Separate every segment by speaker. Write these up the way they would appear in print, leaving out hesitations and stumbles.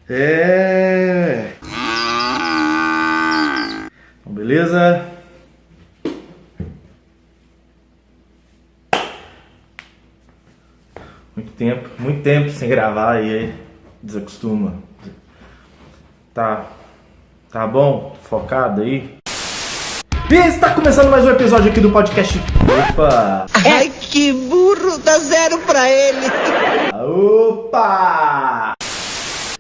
Speaker 1: Então, beleza? Muito tempo sem gravar e aí desacostuma. Tá bom? Focado aí? E está começando mais um episódio aqui do podcast. Opa!
Speaker 2: Ai, que burro, dá zero pra ele.
Speaker 1: Opa!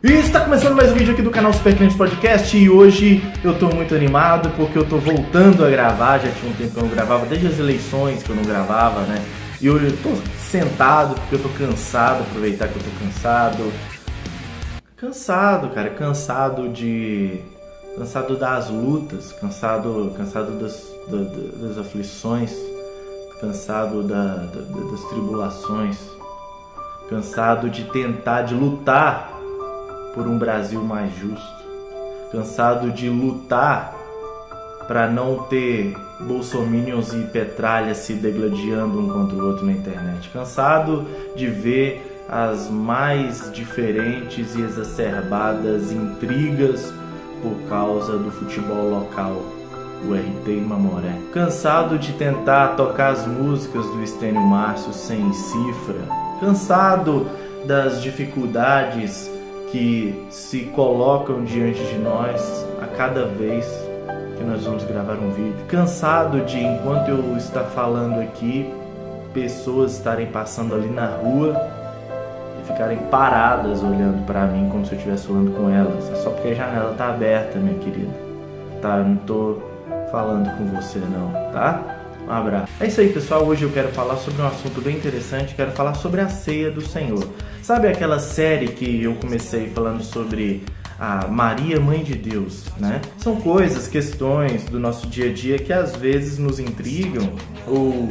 Speaker 1: E está começando mais um vídeo aqui do canal Super Crente Podcast e hoje eu tô muito animado porque eu tô voltando a gravar. Já tinha um tempo que eu não gravava, desde as eleições que eu não gravava, né? E hoje eu tô sentado porque eu tô cansado, aproveitar que eu tô cansado. Cansado, cara, cansado das lutas, cansado das aflições, cansado das tribulações, cansado de lutar por um Brasil mais justo, cansado de lutar para não ter bolsominions e petralhas se degladiando um contra o outro na internet, cansado de ver as mais diferentes e exacerbadas intrigas por causa do futebol local, o RT e Mamoré. Cansado de tentar tocar as músicas do Estênio Márcio sem cifra. Cansado das dificuldades que se colocam diante de nós a cada vez que nós vamos gravar um vídeo. Cansado de, enquanto eu estar falando aqui, pessoas estarem passando ali na rua e ficarem paradas olhando pra mim como se eu estivesse falando com elas. É só porque a janela tá aberta, minha querida. Tá? Eu não tô falando com você não, tá? Um abraço. É isso aí, pessoal. Hoje eu quero falar sobre um assunto bem interessante. Quero falar sobre a ceia do Senhor. Sabe aquela série que eu comecei falando sobre a Maria, Mãe de Deus, né? São coisas, questões do nosso dia a dia que às vezes nos intrigam ou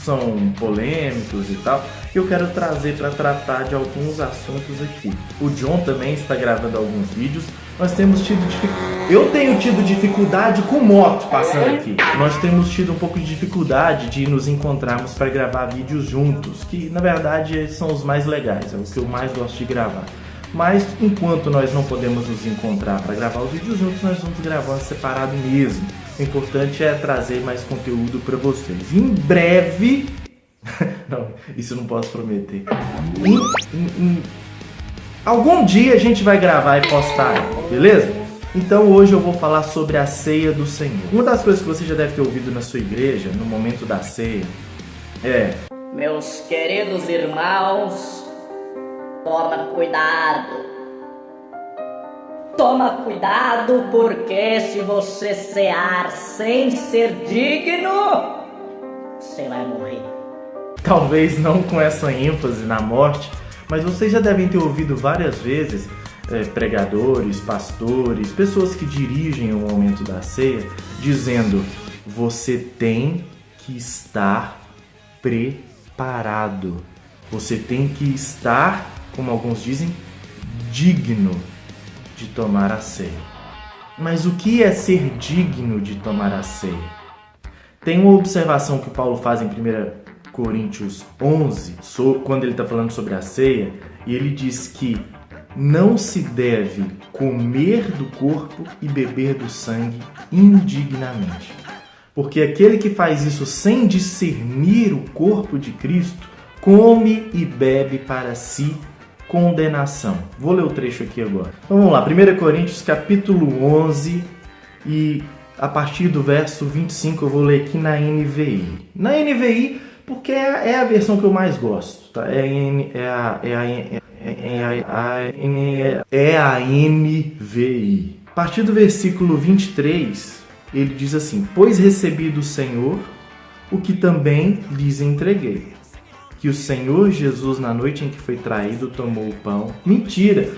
Speaker 1: são polêmicos e tal. Eu quero trazer para tratar de alguns assuntos aqui. O John também está gravando alguns vídeos. Nós temos tido dificuldade. Eu tenho tido dificuldade com moto passando aqui. Nós temos tido um pouco de dificuldade de nos encontrarmos para gravar vídeos juntos, que na verdade são os mais legais, é o que eu mais gosto de gravar. Mas enquanto nós não podemos nos encontrar para gravar os vídeos juntos, nós vamos gravar separado mesmo. O importante é trazer mais conteúdo para vocês. Em breve... não, isso eu não posso prometer. Algum dia a gente vai gravar e postar, beleza? Então hoje eu vou falar sobre a ceia do Senhor. Uma das coisas que você já deve ter ouvido na sua igreja, no momento da ceia, é:
Speaker 3: meus queridos irmãos, toma cuidado. Toma cuidado, porque se você cear sem ser digno, você vai morrer.
Speaker 1: Talvez não com essa ênfase na morte, mas vocês já devem ter ouvido várias vezes pregadores, pastores, pessoas que dirigem o momento da ceia, dizendo: você tem que estar preparado. Você tem que estar, como alguns dizem, digno de tomar a ceia. Mas o que é ser digno de tomar a ceia? Tem uma observação que Paulo faz em 1 Coríntios 11, quando ele está falando sobre a ceia, e ele diz que não se deve comer do corpo e beber do sangue indignamente. Porque aquele que faz isso sem discernir o corpo de Cristo, come e bebe para si condenação. Vou ler o trecho aqui agora. Então vamos lá, 1 Coríntios capítulo 11 e a partir do verso 25 eu vou ler aqui na NVI. Na NVI, porque é a versão que eu mais gosto, tá? É a NVI. A partir do versículo 23, ele diz assim: pois recebi do Senhor o que também lhes entreguei, que o Senhor Jesus, na noite em que foi traído, tomou o pão. Mentira!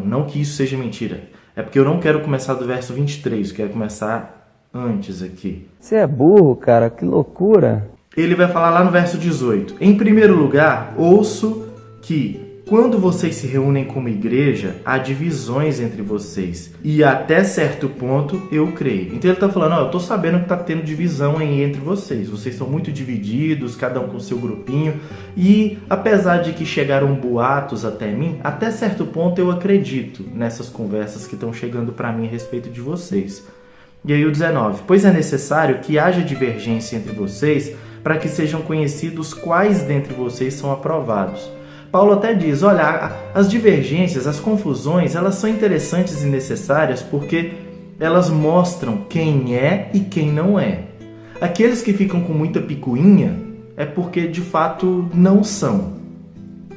Speaker 1: Não que isso seja mentira. É porque eu não quero começar do verso 23, eu quero começar antes aqui.
Speaker 4: Você é burro, cara, que loucura.
Speaker 1: Ele vai falar lá no verso 18. Em primeiro lugar, ouço que quando vocês se reúnem como igreja, há divisões entre vocês. E até certo ponto, eu creio. Então ele está falando, eu estou sabendo que está tendo divisão aí entre vocês. Vocês estão muito divididos, cada um com seu grupinho. E apesar de que chegaram boatos até mim, até certo ponto eu acredito nessas conversas que estão chegando para mim a respeito de vocês. E aí o 19. Pois é necessário que haja divergência entre vocês para que sejam conhecidos quais dentre vocês são aprovados. Paulo até diz, olha, as divergências, as confusões, elas são interessantes e necessárias porque elas mostram quem é e quem não é. Aqueles que ficam com muita picuinha é porque de fato não são,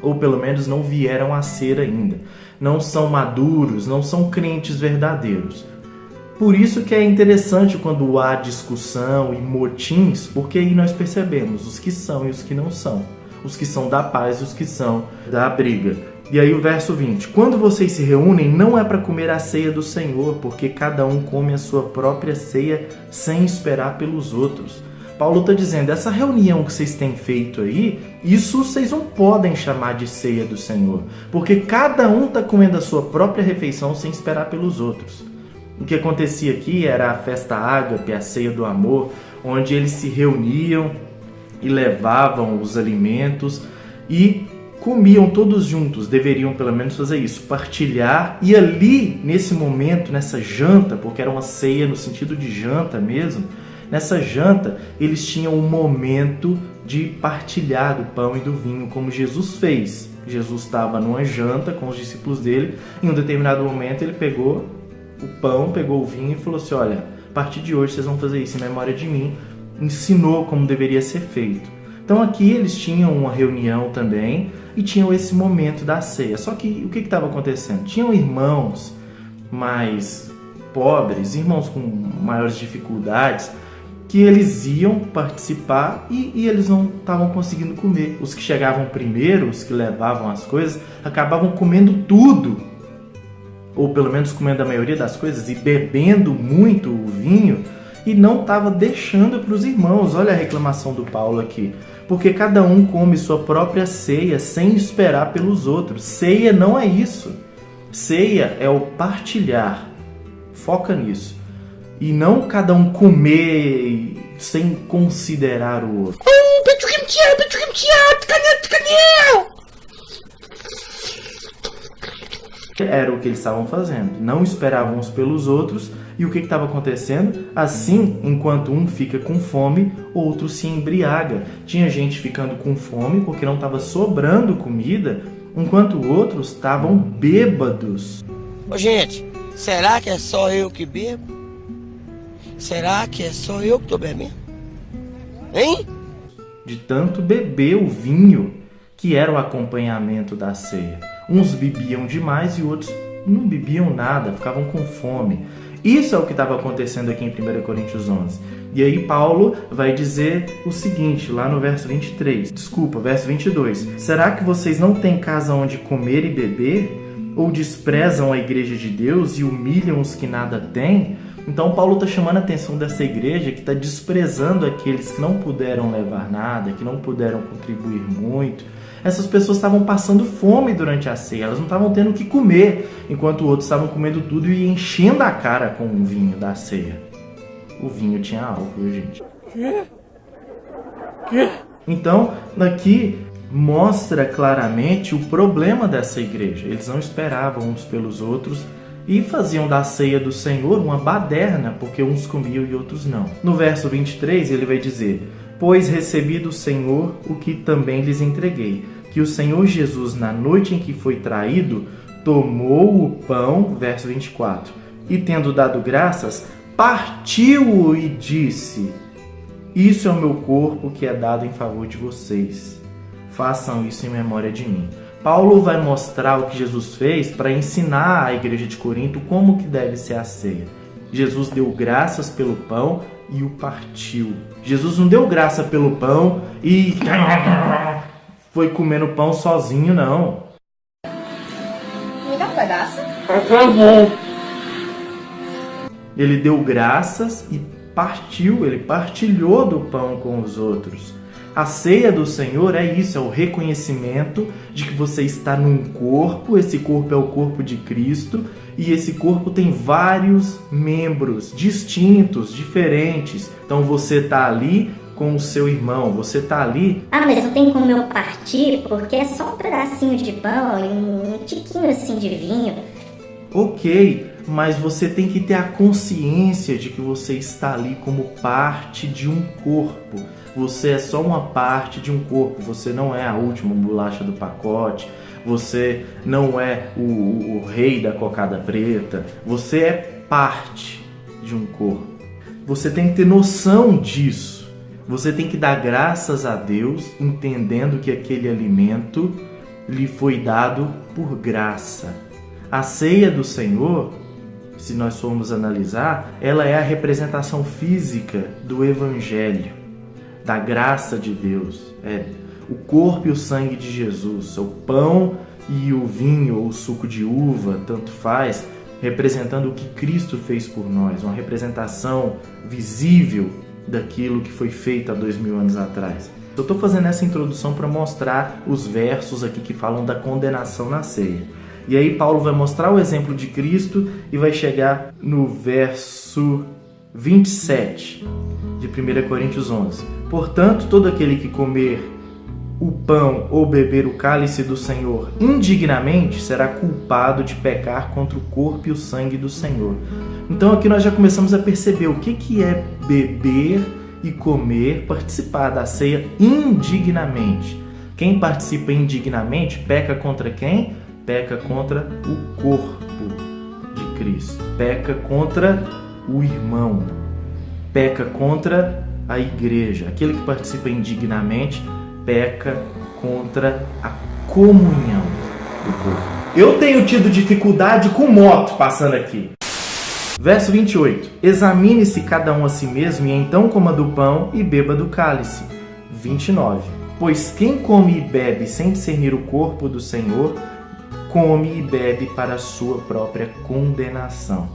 Speaker 1: ou pelo menos não vieram a ser ainda. Não são maduros, não são crentes verdadeiros. Por isso que é interessante quando há discussão e motins, porque aí nós percebemos os que são e os que não são. Os que são da paz e os que são da briga. E aí o verso 20. Quando vocês se reúnem, não é para comer a ceia do Senhor, porque cada um come a sua própria ceia sem esperar pelos outros. Paulo está dizendo, essa reunião que vocês têm feito aí, isso vocês não podem chamar de ceia do Senhor, porque cada um está comendo a sua própria refeição sem esperar pelos outros. O que acontecia aqui era a festa ágape, a ceia do amor, onde eles se reuniam e levavam os alimentos e comiam todos juntos, deveriam pelo menos fazer isso, partilhar. E ali, nesse momento, nessa janta, porque era uma ceia no sentido de janta mesmo, nessa janta eles tinham um momento de partilhar do pão e do vinho, como Jesus fez. Jesus estava numa janta com os discípulos dele, e em um determinado momento ele pegou o pão, pegou o vinho e falou assim, olha, a partir de hoje vocês vão fazer isso em memória de mim. Ensinou como deveria ser feito. Então aqui eles tinham uma reunião também e tinham esse momento da ceia. Só que o que estava acontecendo? Tinham irmãos mais pobres, irmãos com maiores dificuldades, que eles iam participar e eles não estavam conseguindo comer. Os que chegavam primeiro, os que levavam as coisas, acabavam comendo tudo, ou pelo menos comendo a maioria das coisas e bebendo muito o vinho, e não estava deixando para os irmãos. Olha a reclamação do Paulo aqui. Porque cada um come sua própria ceia sem esperar pelos outros. Ceia não é isso. Ceia é o partilhar. Foca nisso. E não cada um comer sem considerar o outro. Era o que eles estavam fazendo. Não esperavam uns pelos outros. E o que estava acontecendo? Assim, enquanto um fica com fome, outro se embriaga. Tinha gente ficando com fome porque não estava sobrando comida, enquanto outros estavam bêbados.
Speaker 2: Ô gente, será que é só eu que bebo? Será que é só eu que tô bebendo? Hein?
Speaker 1: De tanto beber o vinho, que era o acompanhamento da ceia. Uns bebiam demais e outros não bebiam nada, ficavam com fome. Isso é o que estava acontecendo aqui em 1 Coríntios 11. E aí Paulo vai dizer o seguinte, lá no verso 22. Será que vocês não têm casa onde comer e beber? Ou desprezam a igreja de Deus e humilham os que nada têm? Então Paulo está chamando a atenção dessa igreja que está desprezando aqueles que não puderam levar nada, que não puderam contribuir muito. Essas pessoas estavam passando fome durante a ceia, elas não estavam tendo o que comer, enquanto outros estavam comendo tudo e enchendo a cara com o vinho da ceia. O vinho tinha álcool, gente. Então, aqui mostra claramente o problema dessa igreja. Eles não esperavam uns pelos outros e faziam da ceia do Senhor uma baderna, porque uns comiam e outros não. No verso 23 ele vai dizer: pois recebi do Senhor o que também lhes entreguei, que o Senhor Jesus, na noite em que foi traído, tomou o pão, verso 24, e tendo dado graças, partiu-o e disse: isso é o meu corpo que é dado em favor de vocês. Façam isso em memória de mim. Paulo vai mostrar o que Jesus fez para ensinar à igreja de Corinto como que deve ser a ceia. Jesus deu graças pelo pão e o partiu. Jesus não deu graça pelo pão e foi comendo pão sozinho, não.
Speaker 4: Me dá um pedaço?
Speaker 1: Ele deu graças e partiu, ele partilhou do pão com os outros. A ceia do Senhor é isso, é o reconhecimento de que você está num corpo, esse corpo é o corpo de Cristo, e esse corpo tem vários membros distintos, diferentes. Então você está ali com o seu irmão, você está ali...
Speaker 5: Ah, mas não tem como eu partir, porque é só um pedacinho de pão e um tiquinho assim de vinho.
Speaker 1: Ok, mas você tem que ter a consciência de que você está ali como parte de um corpo. Você é só uma parte de um corpo, você não é a última bolacha do pacote, você não é o rei da cocada preta, você é parte de um corpo. Você tem que ter noção disso, você tem que dar graças a Deus, entendendo que aquele alimento lhe foi dado por graça. A ceia do Senhor, se nós formos analisar, ela é a representação física do Evangelho, da graça de Deus, é o corpo e o sangue de Jesus, o pão e o vinho ou o suco de uva, tanto faz, representando o que Cristo fez por nós, uma representação visível daquilo que foi feito há 2000 anos atrás. Eu estou fazendo essa introdução para mostrar os versos aqui que falam da condenação na ceia. E aí Paulo vai mostrar o exemplo de Cristo e vai chegar no verso 27 de 1 Coríntios 11. Portanto, todo aquele que comer o pão ou beber o cálice do Senhor indignamente será culpado de pecar contra o corpo e o sangue do Senhor. Então aqui nós já começamos a perceber o que é beber e comer, participar da ceia indignamente. Quem participa indignamente peca contra quem? Peca contra o corpo de Cristo, peca contra o irmão, peca contra a igreja. Aquele que participa indignamente peca contra a comunhão do corpo. Eu tenho tido dificuldade com moto passando aqui. Verso 28. Examine-se cada um a si mesmo e então coma do pão e beba do cálice. 29. Pois quem come e bebe sem discernir o corpo do Senhor, come e bebe para a sua própria condenação.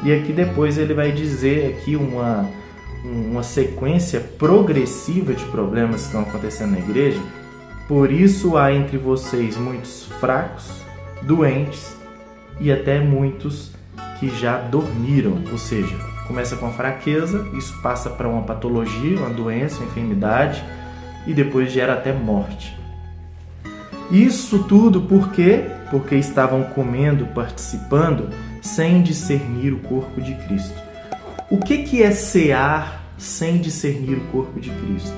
Speaker 1: E aqui depois ele vai dizer aqui uma sequência progressiva de problemas que estão acontecendo na igreja. Por isso há entre vocês muitos fracos, doentes e até muitos que já dormiram. Ou seja, começa com a fraqueza, isso passa para uma patologia, uma doença, uma enfermidade e depois gera até morte. Isso tudo por quê? Porque estavam comendo, participando, sem discernir o corpo de Cristo. O que é cear sem discernir o corpo de Cristo?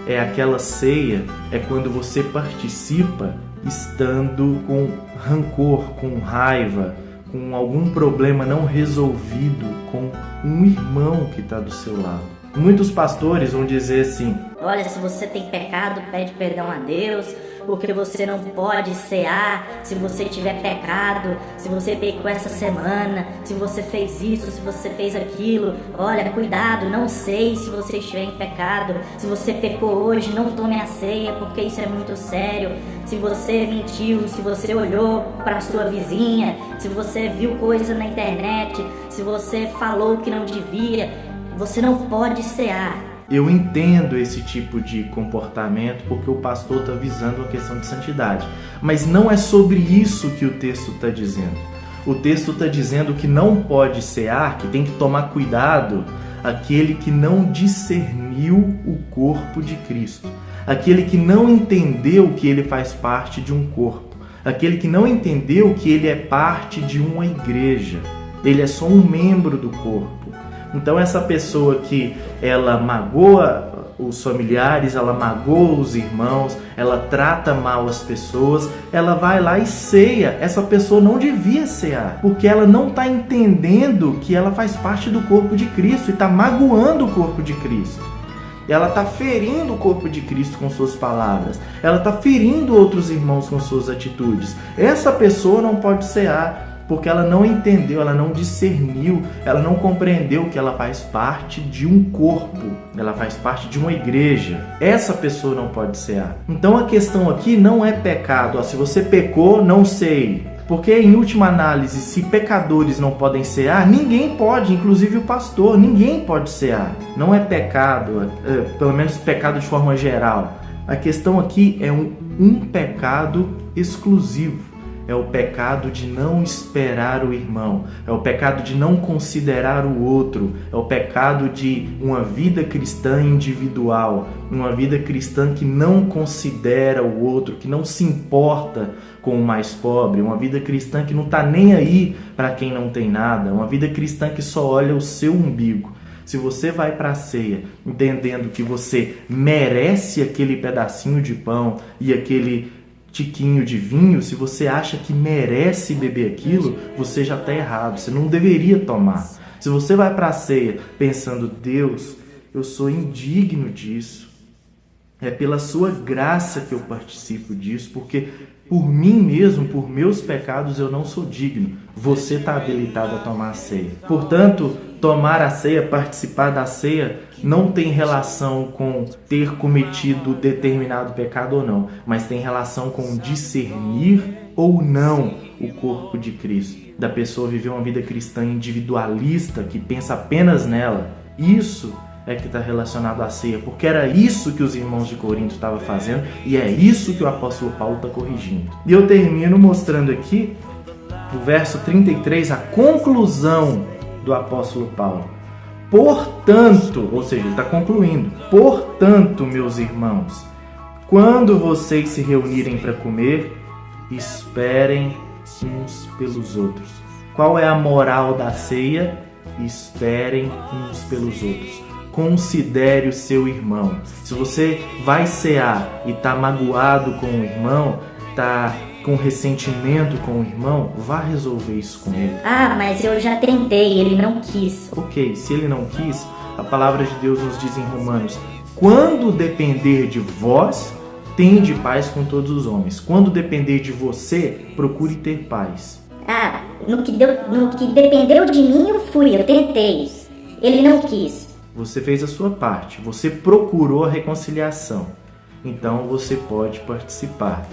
Speaker 1: É aquela ceia, é quando você participa estando com rancor, com raiva, com algum problema não resolvido com um irmão que está do seu lado. Muitos pastores vão dizer assim:
Speaker 3: olha, se você tem pecado, pede perdão a Deus, porque você não pode cear se você tiver pecado, se você pecou essa semana, se você fez isso, se você fez aquilo. Olha, cuidado, não sei se você estiver em pecado. Se você pecou hoje, não tome a ceia, porque isso é muito sério. Se você mentiu, se você olhou para sua vizinha, se você viu coisa na internet, se você falou que não devia, você não pode cear.
Speaker 1: Eu entendo esse tipo de comportamento porque o pastor está visando uma questão de santidade. Mas não é sobre isso que o texto está dizendo. O texto está dizendo que não pode cear, que tem que tomar cuidado aquele que não discerniu o corpo de Cristo. Aquele que não entendeu que ele faz parte de um corpo. Aquele que não entendeu que ele é parte de uma igreja. Ele é só um membro do corpo. Então essa pessoa que ela magoa os familiares, ela magoa os irmãos, ela trata mal as pessoas, ela vai lá e ceia. Essa pessoa não devia cear, porque ela não está entendendo que ela faz parte do corpo de Cristo e está magoando o corpo de Cristo. Ela está ferindo o corpo de Cristo com suas palavras. Ela está ferindo outros irmãos com suas atitudes. Essa pessoa não pode cear, porque ela não entendeu, ela não discerniu, ela não compreendeu que ela faz parte de um corpo, ela faz parte de uma igreja. Essa pessoa não pode cear. Então a questão aqui não é pecado. Se você pecou, não ceie. Porque, em última análise, se pecadores não podem cear, ninguém pode, inclusive o pastor, ninguém pode cear. Não é pecado, pelo menos pecado de forma geral. A questão aqui é um pecado exclusivo. É o pecado de não esperar o irmão, é o pecado de não considerar o outro, é o pecado de uma vida cristã individual, uma vida cristã que não considera o outro, que não se importa com o mais pobre, uma vida cristã que não está nem aí para quem não tem nada, uma vida cristã que só olha o seu umbigo. Se você vai para a ceia entendendo que você merece aquele pedacinho de pão e aquele tiquinho de vinho, se você acha que merece beber aquilo, você já está errado, você não deveria tomar. Se você vai para a ceia pensando, Deus, eu sou indigno disso, é pela sua graça que eu participo disso, porque por mim mesmo, por meus pecados, eu não sou digno. Você está habilitado a tomar a ceia. Portanto, tomar a ceia, participar da ceia, não tem relação com ter cometido determinado pecado ou não, mas tem relação com discernir ou não o corpo de Cristo. Da pessoa viver uma vida cristã individualista, que pensa apenas nela. Isso é que está relacionado à ceia, porque era isso que os irmãos de Corinto estavam fazendo e é isso que o apóstolo Paulo está corrigindo. E eu termino mostrando aqui, no verso 33, a conclusão do apóstolo Paulo. Portanto, ou seja, ele está concluindo, portanto, meus irmãos, quando vocês se reunirem para comer, esperem uns pelos outros. Qual é a moral da ceia? Esperem uns pelos outros. Considere o seu irmão. Se você vai cear e está magoado com o irmão, está com ressentimento com o irmão, vá resolver isso com ele.
Speaker 3: Ah, mas eu já tentei, ele não quis.
Speaker 1: Ok, se ele não quis, a palavra de Deus nos diz em Romanos, quando depender de vós, tende paz com todos os homens. Quando depender de você, procure ter paz.
Speaker 3: Ah, no que dependeu de mim eu fui, eu tentei. Ele não quis.
Speaker 1: Você fez a sua parte, você procurou a reconciliação. Então você pode participar.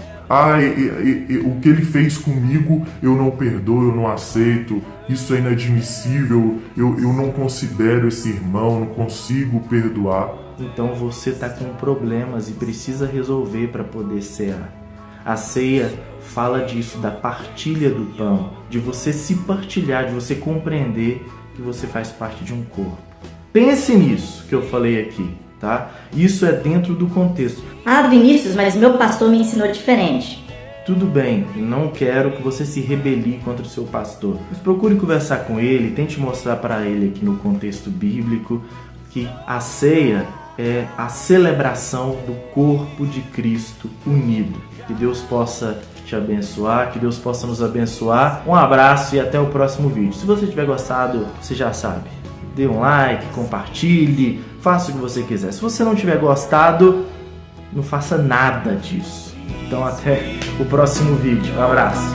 Speaker 6: O que ele fez comigo eu não perdoo, eu não aceito, isso é inadmissível, eu não considero esse irmão, não consigo perdoar.
Speaker 1: Então você está com problemas e precisa resolver para poder cear. A ceia fala disso, da partilha do pão, de você se partilhar, de você compreender que você faz parte de um corpo. Pense nisso que eu falei aqui, tá? Isso é dentro do contexto.
Speaker 3: Ah, Vinícius, mas meu pastor me ensinou diferente.
Speaker 1: Tudo bem, não quero que você se rebelie contra o seu pastor. Mas procure conversar com ele, tente mostrar para ele aqui no contexto bíblico que a ceia é a celebração do corpo de Cristo unido. Que Deus possa te abençoar, que Deus possa nos abençoar. Um abraço e até o próximo vídeo. Se você tiver gostado, você já sabe. Dê um like, compartilhe, faça o que você quiser. Se você não tiver gostado, não faça nada disso. Então até o próximo vídeo. Um abraço.